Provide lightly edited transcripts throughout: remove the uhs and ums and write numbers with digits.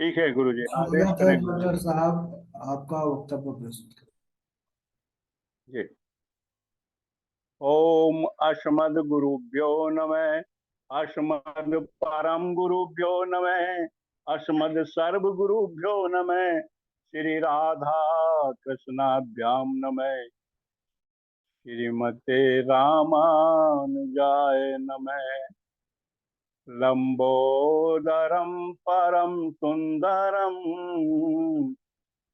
ठीक है गुरु जी, आदेश स्वागत है करें गुरु जी। डॉक्टर साहब। आपका वक्तव्य प्रस्तुत करें। जी। ओम अस्मद् गुरुभ्यो नमः। अस्मद् परम गुरुभ्यो नमः। अस्मद् सर्व गुरुभ्यो नमः। श्री राधा कृष्णाभ्याम नमः। श्रीमते रामानुजाय नमः। लंबोदरम परम सुंदरम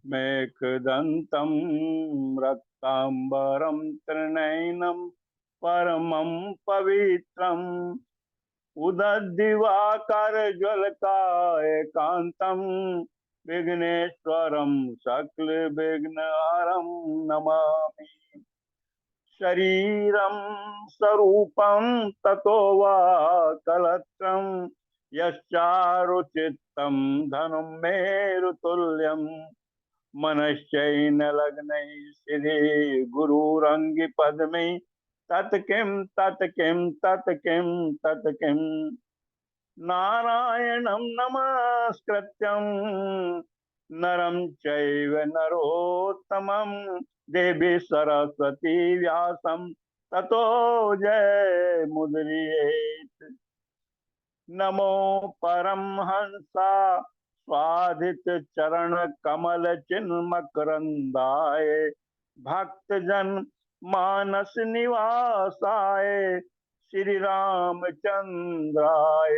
मेघदंतं रक्तांबरं त्रिनयनं परमं पवित्रम् उदद्दिवाकरज्वलकायकान्तं विघ्नेश्वरं सकलविघ्नहरं नमामि। शरीरं स्वरूपं ततो वा कलत्रं यश्चारुचित्तं धनुं मेरुतुल्यम् मनश्चैन लग्नै श्री गुरुरंगि पद्मे तत्किं तत्किं तत्किं तत्किं नारायणं नमस्कृत्यं नरं चैव नरोत्तमं देवी सरस्वती व्यासं ततो जय मुदीरयेत्। नमो परमहंसा स्वादित चरण कमल चिन्मकरंदाय भक्त जन मानस निवासाय श्री रामचंद्राय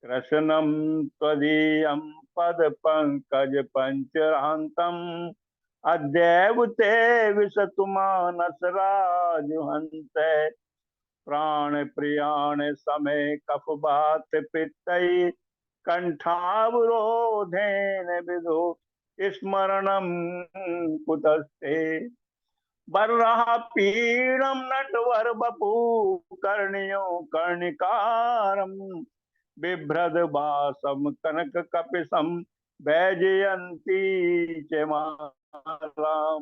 कृष्णं त्वदीयं पद पंकज पंचरान्तम् अद्यैव ते विशतु मानस राजहंस प्राण प्रियाण समय कफ बात पित्तई कंठावरोधेन विदो स्मरणं कुतस्ते बर्हा पीड़म नटवर बपू कर्णियो कर्णिकारम बिभ्रद बासम कनक कपिसम वैजयंती च मालाम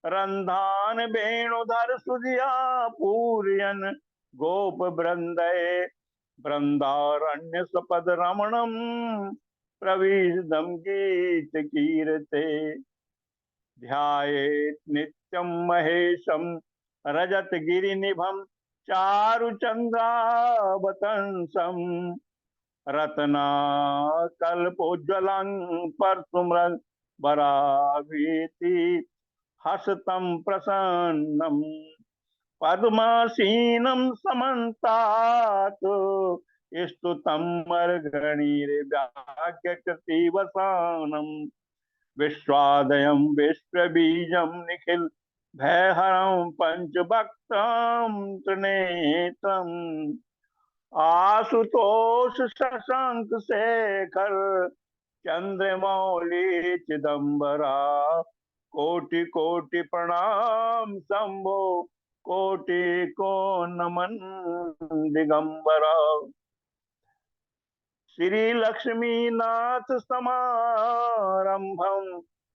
रंधान वेणुधर सुधिया पूरयन गोप वृंदय वृंदारण्य सपद रमणम प्रविशदम गीत कीरते ध्यायेत् नित्यं महेशं रजत गिरिनिभं चारुचंद्रावतंसं रत्नाकल्पोज्ज्वलं परशुमृग वराभीति हसतं प्रसन्नं पद्मासीनं समन्तात् स्तुतं मर्गणीर्व्याघ्रकृतिवसानम् विश्वादयं विश्वबीजं निखिल भयहरं पंचभक्तं त्रिनेत्रम् आशुतोष शशांक शेखर चंद्रमौली चिदंबरा कोटि कोटि प्रणाम शंभो कोटि को नमन दिगंबरा श्री लक्ष्मी नाथ समारंभम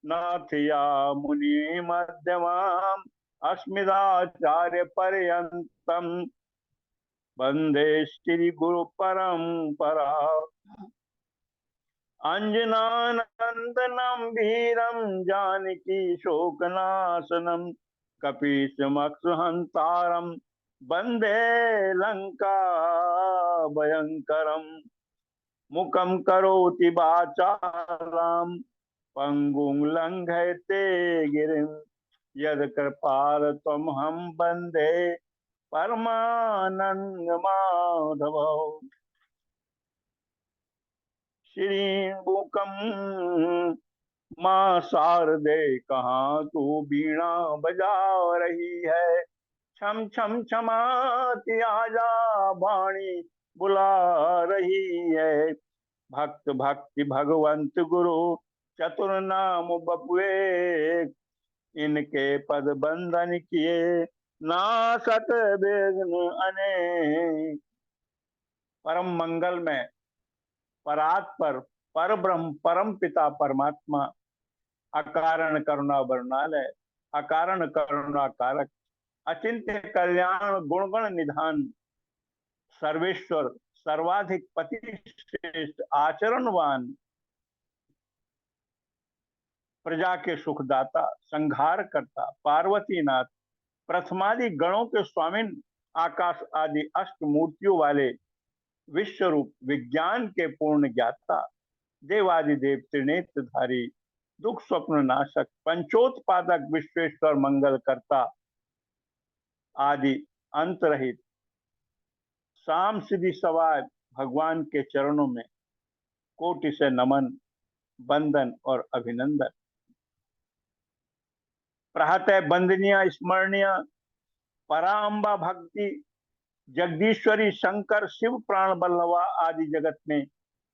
नाथया मुनि मध्यमाम अस्मिदाचार्य पर्यंतम वंदे श्री गुरु परंपरा अंजनानंदनम वीरम जानकी शोकनाशनम कपीशमक्षहंतारम वंदे लंका भयंकरम मुखम करोति वाचालाम पंगुं लंघयते गिरिम यत्कृपाल तमहं वन्दे परमानंद माधव। श्री मुकम माँ शारदे कहाँ तू बीणा बजा रही है, छम छम छमाती आजा वाणी बुला रही है। भक्त भक्ति भगवंत गुरु चतुर नाम बपुए, इनके पद बंधन किए नासत विघ्न अनेक। परम मंगल में परात्पर पर ब्रह्म परम पिता परमात्मा अकारण करुणा वर्णालय अकारण करुणा कारक अचिंत्य कल्याण गुणगण निधान सर्वेश्वर सर्वाधिक पति श्रेष्ठ आचरणवान, प्रजा के सुखदाता, संहार करता, पार्वतीनाथ, प्रथमादि गणों के स्वामी, आकाश आदि अष्ट मूर्तियों वाले, विश्व रूप विज्ञान के पूर्ण ज्ञाता, देवादिदेव त्रिनेत्रधारी, दुख स्वप्न नाशक, पंचोत्पादक, विश्वेश्वर मंगल करता, आदि अंत रहित, शाम सिद्धि सवार भगवान के चरणों में कोटि से नमन, वंदन और अभिनंदन। प्रातः वंदनीय स्मरणीय पराम्बा भक्ति जगदीश्वरी शंकर शिव प्राण बल्लवा आदि जगत में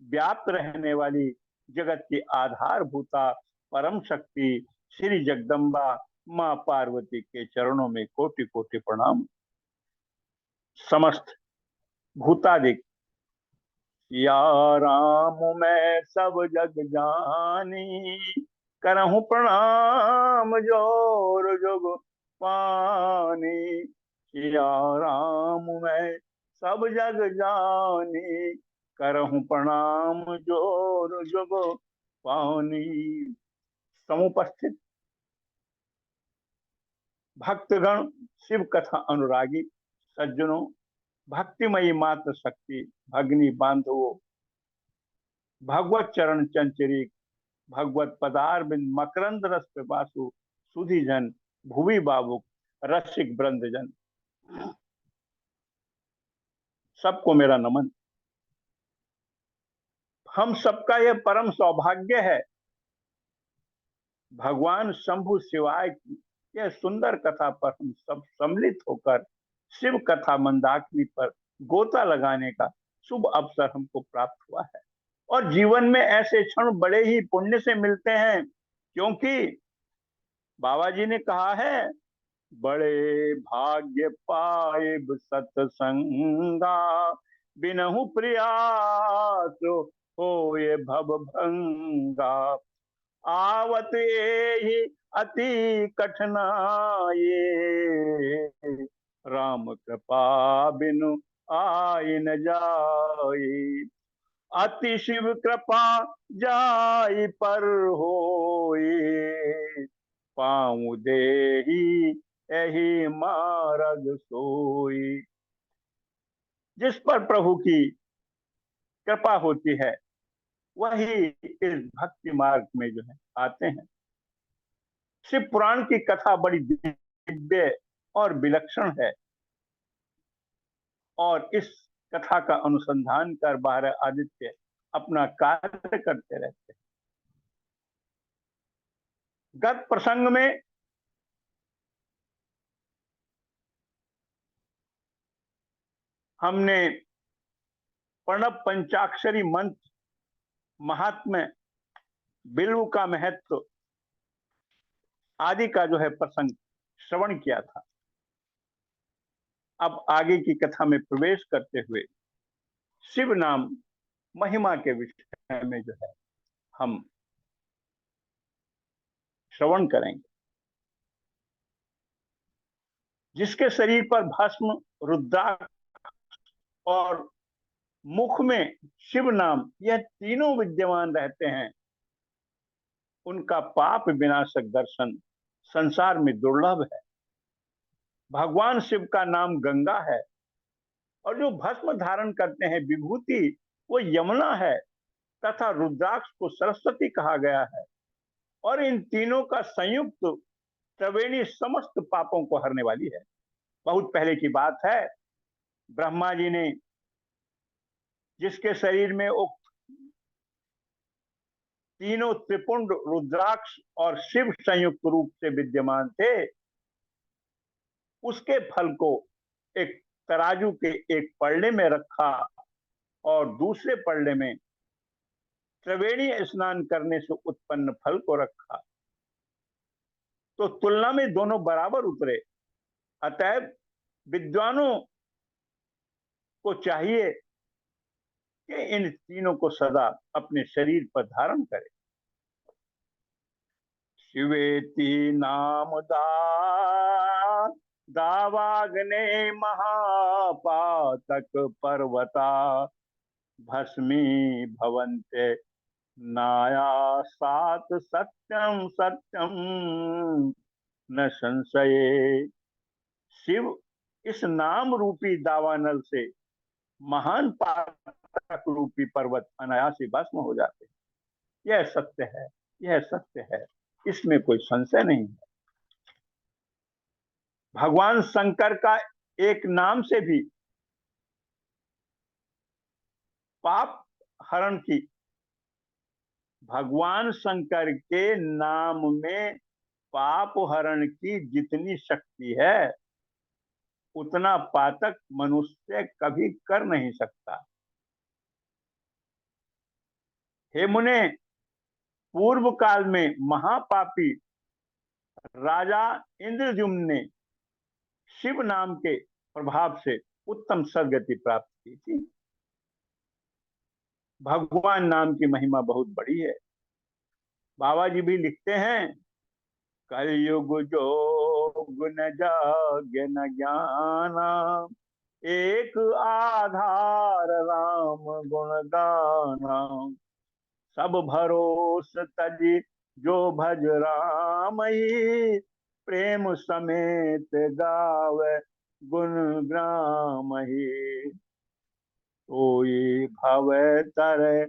व्याप्त रहने वाली जगत की आधारभूता परम शक्ति श्री जगदम्बा मां पार्वती के चरणों में कोटि कोटि प्रणाम। समस्त भूतादिक या राम मैं सब जग जानी, करहूं प्रणाम जोर जुग पानी। या राम मैं सब जग जानी, करहूं प्रणाम जोर जुग पानी। समुपस्थित भक्तगण, शिव कथा अनुरागी सज्जनों, भक्तिमयी मात्र शक्ति भगनी बांधवो, भगवत चरण चंचरी, भगवत पदारविंद मकरंद रस पिपासु, सुधी जन, भुवि बाबुक, रसिक वृंदजन, सबको मेरा नमन। हम सबका यह परम सौभाग्य है, भगवान शंभु शिवाय की यह सुंदर कथा पर हम सब सम्मिलित होकर शिव कथा मंदाकिनी पर गोता लगाने का शुभ अवसर हमको प्राप्त हुआ है। और जीवन में ऐसे क्षण बड़े ही पुण्य से मिलते हैं, क्योंकि बाबा जी ने कहा है, बड़े भाग्य पाए सत्संगा, बिनहु प्रयास हो ये भव भंगा। आवत ही अति कठिनाई, राम कृपा बिनु आय न जाई। अति शिव कृपा जाई पर होई, पाऊं देही यही मार्ग सोई। जिस पर प्रभु की कृपा होती है वही इस भक्ति मार्ग में जो है आते हैं। शिव पुराण की कथा बड़ी दिव्य और विलक्षण है, और इस कथा का अनुसंधान कर बारह आदित्य अपना कार्य करते रहते हैं। गत प्रसंग में हमने प्रणव पंचाक्षरी मंत्र महात्म्य, बिल्व का महत्व आदि का जो है प्रसंग श्रवण किया था। अब आगे की कथा में प्रवेश करते हुए शिव नाम महिमा के विषय में जो है हम श्रवण करेंगे। जिसके शरीर पर भस्म, रुद्राक्ष और मुख में शिव नाम, यह तीनों विद्यमान रहते हैं, उनका पाप विनाशक दर्शन संसार में दुर्लभ है। भगवान शिव का नाम गंगा है, और जो भस्म धारण करते हैं विभूति, वो यमुना है, तथा रुद्राक्ष को सरस्वती कहा गया है। और इन तीनों का संयुक्त त्रिवेणी समस्त पापों को हरने वाली है। बहुत पहले की बात है, ब्रह्मा जी ने जिसके शरीर में उक्त तीनों त्रिपुंड रुद्राक्ष और शिव संयुक्त रूप से विद्यमान थे, उसके फल को एक तराजू के एक पल्ले में रखा और दूसरे पल्ले में त्रिवेणी स्नान करने से उत्पन्न फल को रखा, तो तुलना में दोनों बराबर उतरे। अतएव विद्वानों को चाहिए कि इन तीनों को सदा अपने शरीर पर धारण करे। शिवेति नाम दावाग्ने महापातक पर्वता, भस्मी भवन्ते नायासात सत्यम सत्यम न संशये। शिव इस नाम रूपी दावानल से महान पातक रूपी पर्वत अनायास ही भस्म हो जाते हैं। यह सत्य है, यह सत्य है, इसमें कोई संशय नहीं है। भगवान शंकर का एक नाम से भी पाप हरण की, भगवान शंकर के नाम में पाप हरण की जितनी शक्ति है उतना पातक मनुष्य कभी कर नहीं सकता। हे मुने, पूर्व काल में महापापी राजा इंद्रद्युम्न ने शिव नाम के प्रभाव से उत्तम सदगति प्राप्त की थी। भगवान नाम की महिमा बहुत बड़ी है। बाबा जी भी लिखते हैं, कलयुग जोग न जाग न ज्ञाना, एक आधार राम गुण गाना, सब भरोस तजी जो भज राम ही, प्रेम समेत गावे गुण ग्राम ही। कोई भव तरे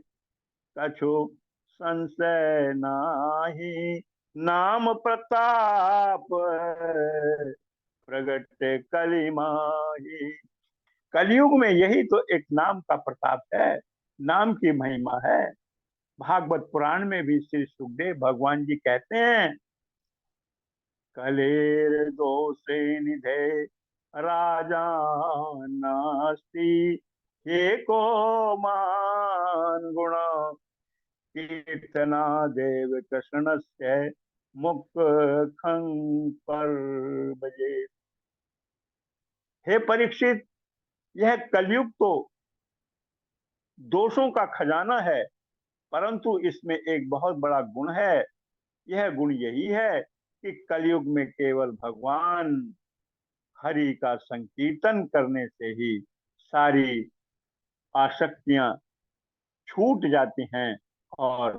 कछु संशय नाही, नाम प्रताप प्रगट कली माही। कलयुग में यही तो एक नाम का प्रताप है, नाम की महिमा है। भागवत पुराण में भी श्री सुखदेव भगवान जी कहते हैं, कलेर दोषे निधे राजा नास्ति, ये को मान गुण कीर्तना देव कृष्ण से मुख खं पर बजे। हे परीक्षित, यह कलयुग तो दोषों का खजाना है, परंतु इसमें एक बहुत बड़ा गुण है। यह गुण यही है कि कलयुग में केवल भगवान हरि का संकीर्तन करने से ही सारी आसक्तियां छूट जाती हैं और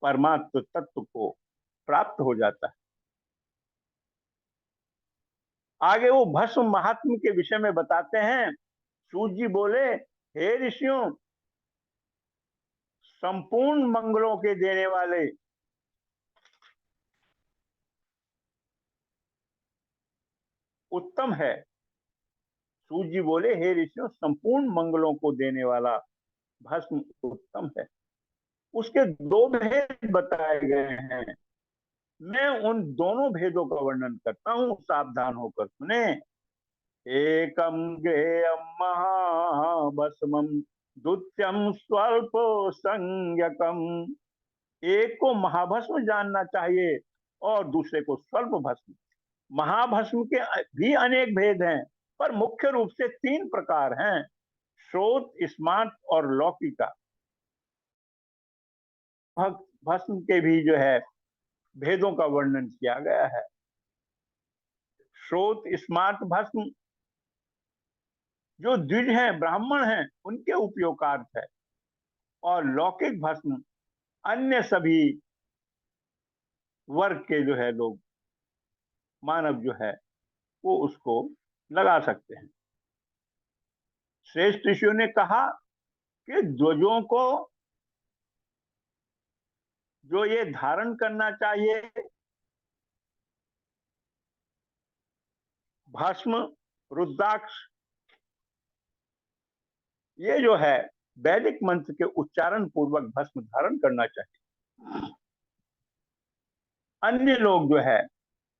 परमात्म तत्व को प्राप्त हो जाता है। आगे वो भस्म महात्म के विषय में बताते हैं। सूत जी बोले, हे ऋषियों, संपूर्ण मंगलों के देने वाले उत्तम है। सूत जी बोले, हे ऋषियों, संपूर्ण मंगलों को देने वाला भस्म उत्तम है। उसके दो भेद बताए गए हैं। मैं उन दोनों भेदों का वर्णन करता हूं, सावधान होकर सुने। एकम गेयम महाभस्मम, द्वितीयम स्वल्प संज्ञकम। एक को महाभस्म जानना चाहिए और दूसरे को स्वल्प भस्म। महाभस्म के भी अनेक भेद हैं, पर मुख्य रूप से तीन प्रकार हैं, श्रोत, स्मार्त और लौकिका। भस्म के भी जो है भेदों का वर्णन किया गया है। श्रोत स्मार्त भस्म जो द्विज हैं, ब्राह्मण हैं, उनके उपयोगार्थ है, और लौकिक भस्म अन्य सभी वर्ग के जो है लोग, मानव जो है, वो उसको लगा सकते हैं। श्रेष्ठ ऋषियों ने कहा कि ध्वजों को जो ये धारण करना चाहिए, भस्म, रुद्राक्ष, ये जो है वैदिक मंत्र के उच्चारण पूर्वक भस्म धारण करना चाहिए। अन्य लोग जो है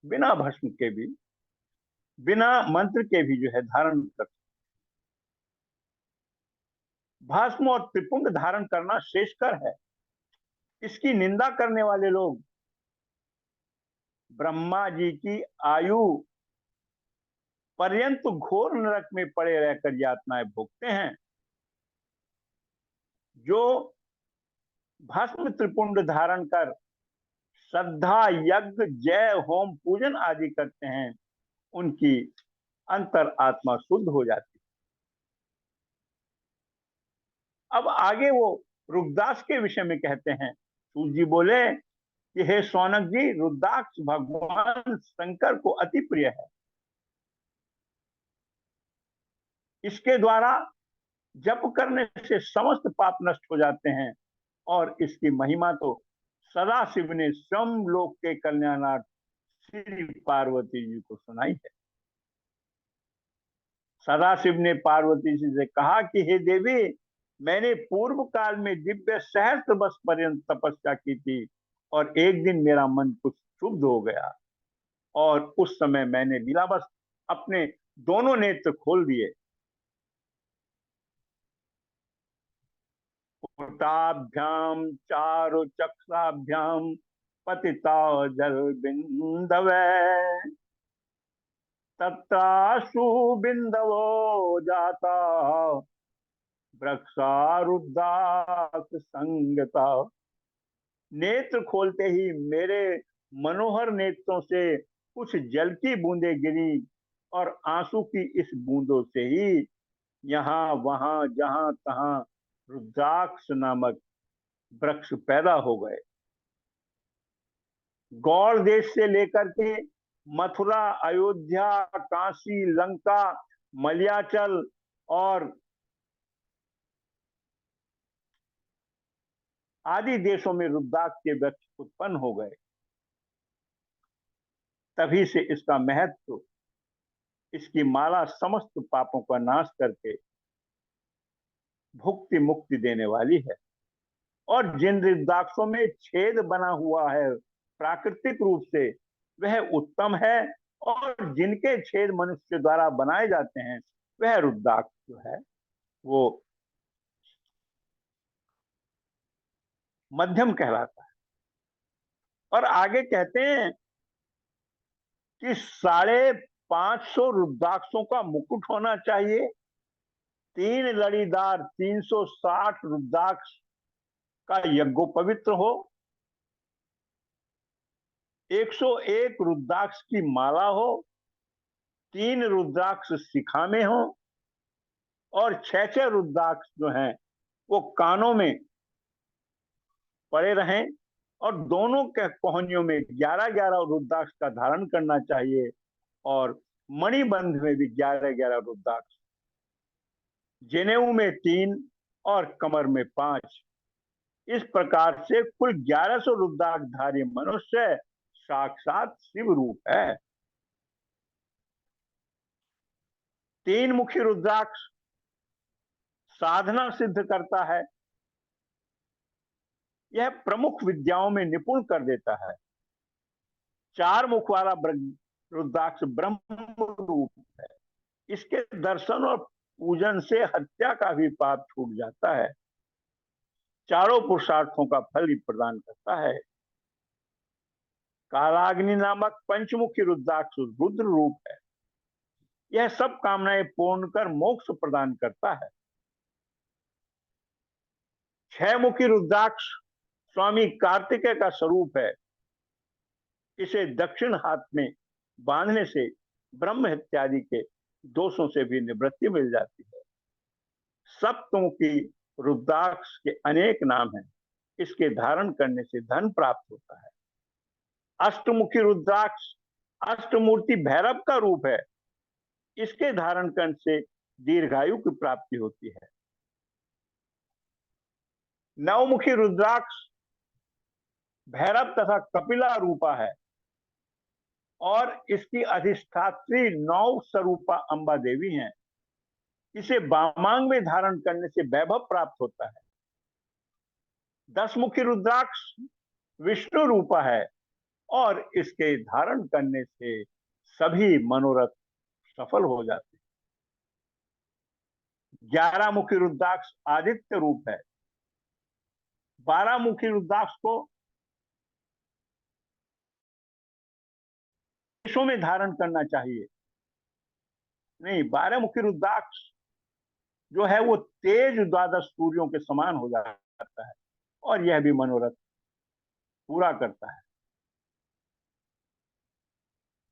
बिना भस्म के भी, बिना मंत्र के भी जो है धारण कर। भस्म और त्रिपुंड धारण करना श्रेष्ठकर है। इसकी निंदा करने वाले लोग ब्रह्मा जी की आयु पर्यंत घोर नरक में पड़े रहकर यातनाएं भोगते हैं। जो भस्म त्रिपुंड धारण कर श्रद्धा, यज्ञ, जय, होम, पूजन आदि करते हैं, उनकी अंतर आत्मा शुद्ध हो जाती अब आगे वो रुद्रदास के विषय में कहते हैं। सूत जी बोले कि हे सौनक जी, रुद्राक्ष भगवान शंकर को अति प्रिय है। इसके द्वारा जप करने से समस्त पाप नष्ट हो जाते हैं, और इसकी महिमा तो सदा शिव ने स्वयं लोक के कल्याणार्थ श्री पार्वती जी को सुनाई है। सदाशिव ने पार्वती जी से कहा कि हे देवी, मैंने पूर्व काल में दिव्य सहस्त्र वर्ष पर्यंत तपस्या की थी, और एक दिन मेरा मन कुछ क्षुब्ध हो गया, और उस समय मैंने लीलावश अपने दोनों नेत्र खोल दिए। पुटाभ्याम चारु चक्षाभ्याम पतिता जल बिंदवे, तत्राशु बिंदवो जाता वृक्षारुद्राक्ष संगता। नेत्र खोलते ही मेरे मनोहर नेत्रों से कुछ जल की बूंदें गिरी, और आंसू की इस बूंदों से ही यहाँ वहां जहां तहां रुद्राक्ष नामक वृक्ष पैदा हो गए। गौड़ देश से लेकर के मथुरा, अयोध्या, काशी, लंका, मलयाचल और आदि देशों में रुद्राक्ष के वृक्ष उत्पन्न हो गए। तभी से इसका महत्व, इसकी माला समस्त पापों का नाश करके भुक्ति मुक्ति देने वाली है। और जिन रुद्राक्षों में छेद बना हुआ है प्राकृतिक रूप से, वह उत्तम है, और जिनके छेद मनुष्य द्वारा बनाए जाते हैं, वह रुद्राक्ष जो है वो मध्यम कहलाता है। और आगे कहते हैं कि 550 रुद्राक्षों का मुकुट होना चाहिए, 3 लड़ीदार 360 रुद्राक्ष का यज्ञोपवित्र हो, 101 रुद्राक्ष की माला हो, 3 रुद्राक्ष शिखा में हो, और 6 रुद्राक्ष जो हैं वो कानों में पड़े रहें, और दोनों के कोहनियों में 11-11 रुद्राक्ष का धारण करना चाहिए, और मणिबंध में भी 11-11 रुद्राक्ष, जनेऊ में 3 और कमर में 5। इस प्रकार से कुल 1100 रुद्राक्षधारी मनुष्य साक्षात शिव रूप है। 3 मुखी रुद्राक्ष साधना सिद्ध करता है, यह प्रमुख विद्याओं में निपुण कर देता है। 4 मुख वाला रुद्राक्ष ब्रह्म रूप है, इसके दर्शन और पूजन से हत्या का भी पाप छूट जाता है, चारों पुरुषार्थों का फल भी प्रदान करता है। कालाग्नि नामक पंचमुखी रुद्राक्ष रुद्र रूप है, यह सब कामनाएं पूर्ण कर मोक्ष प्रदान करता है। 6 मुखी रुद्राक्ष स्वामी कार्तिकेय का स्वरूप है, इसे दक्षिण हाथ में बांधने से ब्रह्म इत्यादि के दोषों से भी निवृत्ति मिल जाती है। सप्तमुखी रुद्राक्ष के अनेक नाम हैं, इसके धारण करने से धन प्राप्त होता है। अष्टमुखी रुद्राक्ष अष्टमूर्ति भैरव का रूप है, इसके धारण करने से दीर्घायु की प्राप्ति होती है। 9 मुखी रुद्राक्ष भैरव तथा कपिला रूपा है, और इसकी अधिष्ठात्री 9 स्वरूपा अंबा देवी हैं। इसे वामांग में धारण करने से वैभव प्राप्त होता है। 10 मुखी रुद्राक्ष विष्णु रूपा है, और इसके धारण करने से सभी मनोरथ सफल हो जाते हैं। 11 मुखी रुद्राक्ष आदित्य रूप है। 12 मुखी रुद्राक्ष को देशों में धारण करना चाहिए। नहीं, 12 मुखी रुद्राक्ष जो है वो तेज 12 सूर्यों के समान हो जाता है, और यह भी मनोरथ पूरा करता है।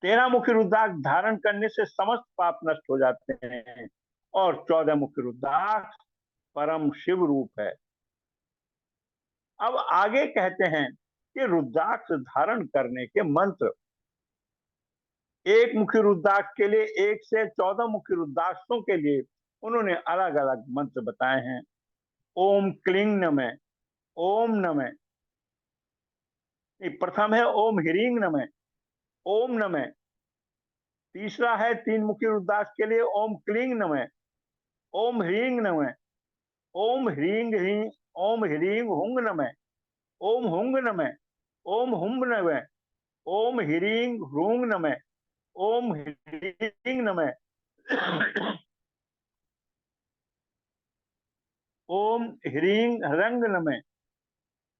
13 मुखी रुद्राक्ष धारण करने से समस्त पाप नष्ट हो जाते हैं, और 14 मुखी रुद्राक्ष परम शिव रूप है। अब आगे कहते हैं कि रुद्राक्ष धारण करने के मंत्र, एक मुखी रुद्राक्ष के लिए 1 से 14 मुखी रुद्राक्षों के लिए उन्होंने अलग अलग मंत्र बताए हैं। ओम क्लीं नमः, ओम नमः, प्रथम है ओम ह्रीं नमः, ओम नमः। तीसरा है 3 मुखी रुद्राक्ष के लिए ओम क्लीं नमः, ओम ह्रीं नमः, ओम ह्रीं ह्रीं, ओम ह्रीं हुंग नमः, ओम हुंग नमः, ओम हुंग नमः, ओम ह्रीं ह्रूंग नमः, ओम ह्रीं नमः, ओम ह्रीं ह्रंग नमः,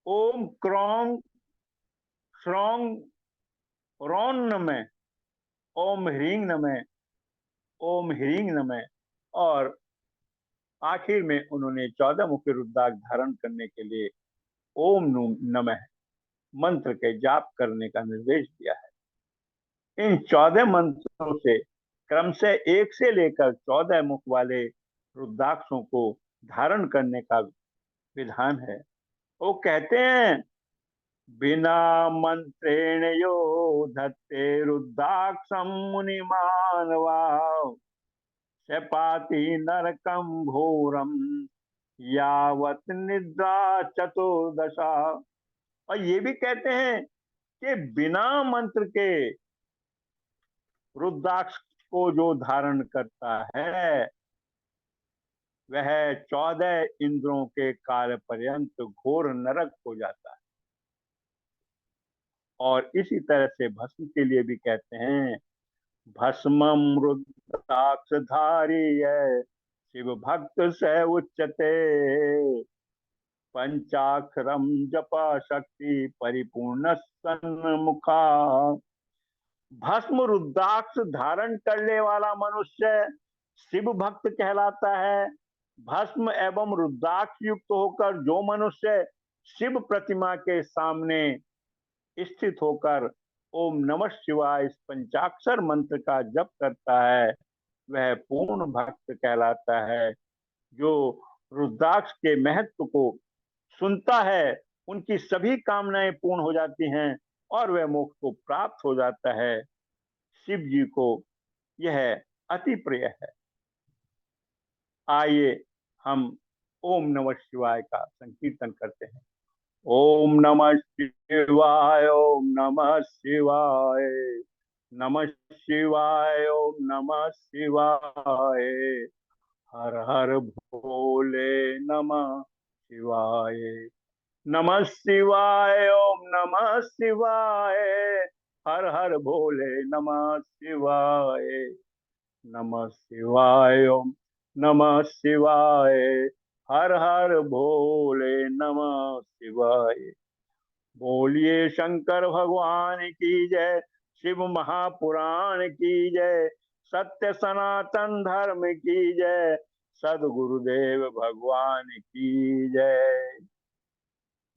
ओम क्रों श्रों रौन नमः, ओम ह्रीं नमः, ओम ह्रीं नमः। और आखिर में उन्होंने 14 मुखी रुद्राक्ष धारण करने के लिए ओम नमः मंत्र के जाप करने का निर्देश दिया है। इन 14 मंत्रों से क्रमशः 1 से लेकर 14 मुख वाले रुद्राक्षों को धारण करने का विधान है। वो कहते हैं, बिना मंत्रेण यो धत्ते रुद्राक्षम मुनि मानवा शपाति नरकम घोरम यावत निद्रा चतुर्दशा। और ये भी कहते हैं कि बिना मंत्र के रुद्राक्ष को जो धारण करता है वह 14 इंद्रों के काल पर्यंत घोर नरक हो जाता है। और इसी तरह से भस्म के लिए भी कहते हैं, भस्मम रुद्राक्ष धारी है शिव भक्त से उच्चते पंचाक्षरम जपा शक्ति परिपूर्ण सन्मुखा। भस्म रुद्राक्ष धारण करने वाला मनुष्य शिव भक्त कहलाता है। भस्म एवं रुद्राक्ष युक्त होकर जो मनुष्य शिव प्रतिमा के सामने स्थित होकर ओम नमः शिवाय इस पंचाक्षर मंत्र का जप करता है वह पूर्ण भक्त कहलाता है। जो रुद्राक्ष के महत्व को सुनता है उनकी सभी कामनाएं पूर्ण हो जाती हैं और वह मोक्ष को प्राप्त हो जाता है। शिव जी को यह अति प्रिय है। आइए हम ओम नमः शिवाय का संकीर्तन करते हैं। ओम नमः शिवाय, ओम नमः शिवाय, नमः शिवाय, ओम नमः शिवाय, हर हर भोले नमः शिवाय, नमः शिवाय, ओम नमः शिवाय, हर हर भोले नमः शिवाय, नमः शिवाय, ओम नमः शिवाय, हर हर भोले नमः शिवाय। बोलिए शंकर भगवान की जय, शिव महापुराण की जय, सत्य सनातन धर्म की जय, सदगुरुदेव भगवान की जय।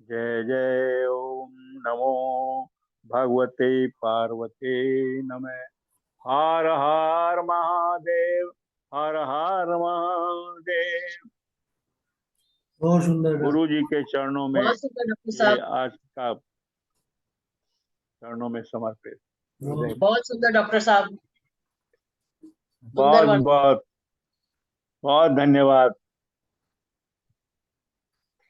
जय जय ओम नमो भगवते पार्वते नमः। हर हर महादेव, हर हर महादेव। बहुत सुंदर गुरु जी के चरणों में बहुत सुंदर डॉक्टर ये साहब, आज का चरणों में समर्पित। बहुत बहुत सुंदर डॉक्टर साहब, सुंदर बहुत वर्णन। बहुत बहुत धन्यवाद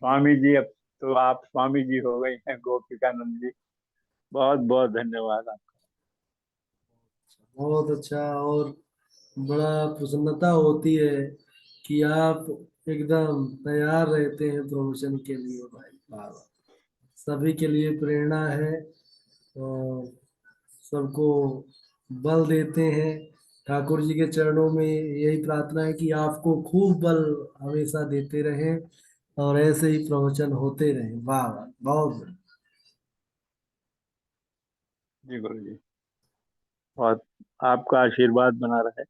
स्वामी जी। अब तो आप स्वामी जी हो गई हैं गोपिकानंद जी। बहुत बहुत धन्यवाद आपका। बहुत अच्छा। और बड़ा प्रसन्नता होती है कि आप एकदम तैयार रहते हैं प्रवचन के लिए भाई। वाह वाह। सभी के लिए प्रेरणा है और सबको बल देते हैं। ठाकुर जी के चरणों में यही प्रार्थना है कि आपको खूब बल हमेशा देते रहें और ऐसे ही प्रवचन होते रहें। वाह वाह, बहुत बढ़िया। जी गुरु जी, बहुत आपका आशीर्वाद बना रहे।